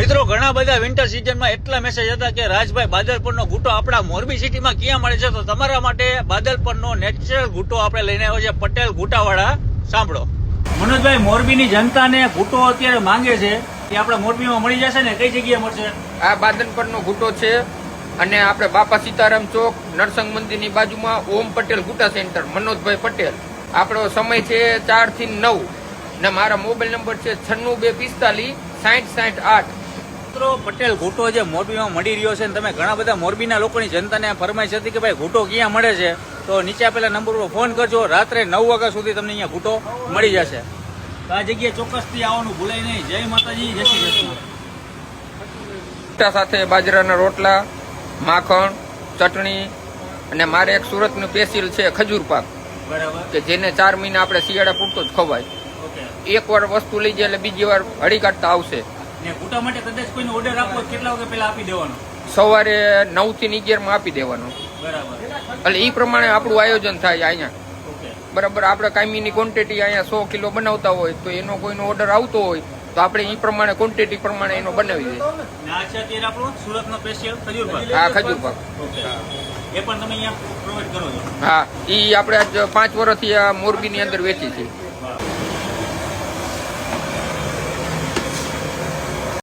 મિત્રો ઘણા બધા વિન્ટર સિઝનમાં એટલા મેસેજ હતા કે રાજભાઈ બાદલપરનો ઘૂંટો આપણા મોરબી સિટીમાં ક્યાં મળે છે, તો તમારા માટે બાદલપરનો નેચરલ ઘૂંટો આપણે લઈને આવ્યો છે પટેલ ઘૂંટાવાળા. સાંભળો મનોજભાઈ, મોરબીની જનતાને ઘૂંટો અત્યારે માંગે છે એ આપણા મોરબીમાં મળી જશે ને? કઈ જગ્યાએ મળશે? આ બાદલપરનો ઘૂંટો છે અને આપણે બાપા સીતારામ ચોક નરસંગ મંદિરની બાજુમાં ઓમ પટેલ ઘૂંટા સેન્ટર, મનોજભાઈ પટેલ. આપણો સમય છે 4 થી 9 ને મારા મોબાઈલ નંબર છે 96 245 60 68. મિત્રો પટેલ ઘૂંટો જે મોરબીમાં મળી રહ્યો છે, તમે ઘણા બધા મોરબીના લોકોની જનતાને ફરમાઈશ હતી કે ભાઈ ઘૂંટો ક્યાં મળે છે, તો નીચે આપેલા નંબર પર ફોન કરજો. રાત્રે 9 વાગ્યા સુધી તમને અહીંયા ઘૂંટો મળી જશે. તો આ જગ્યાએ ચોક્કસથી આવવાનું ભૂલાય નહીં. જય માતાજી, જય શ્રી કૃષ્ણ. સાથે બાજરાના રોટલા, માખણ, ચટણી અને મારે એક સુરતનું સ્પેશિયલ છે ખજૂર પાક, બરાબર, કે જેને 4 મહિના આપણે શિયાળા પૂરતો જ ખવાય. એકવાર વસ્તુ લઈ જાય એટલે બીજી વાર હળી કાઢતા આવશે. ને ઘૂંટા માટે કદાચ કોઈને ઓર્ડર આપો કેટલા વાગે પહેલા આપી દેવાનો? સવારે 9 થી 11 માં આપી દેવાનો. બરાબર, એટલે એ પ્રમાણે આપણું આયોજન થાય અહીંયા. ઓકે, બરાબર. આપણે કાયમીની ક્વોન્ટિટી અહીંયા 100 કિલો બનાવતા હોય તો એનો કોઈનો ઓર્ડર આવતો હોય તો આપણે એ પ્રમાણે ક્વોન્ટિટી પ્રમાણે એનો બનાવી દઈએ. ને આ છે અત્યારે આપણો સુરતનો સ્પેશિયલ ખજૂર પાક. હા, ખજૂર પાક. ઓકે, એ પણ તમે અહીંયા પ્રોવાઈડ કરો છો? હા, એ આપણે આજ 5 વર્ષથી આ મોરબીની અંદર વેચી છે.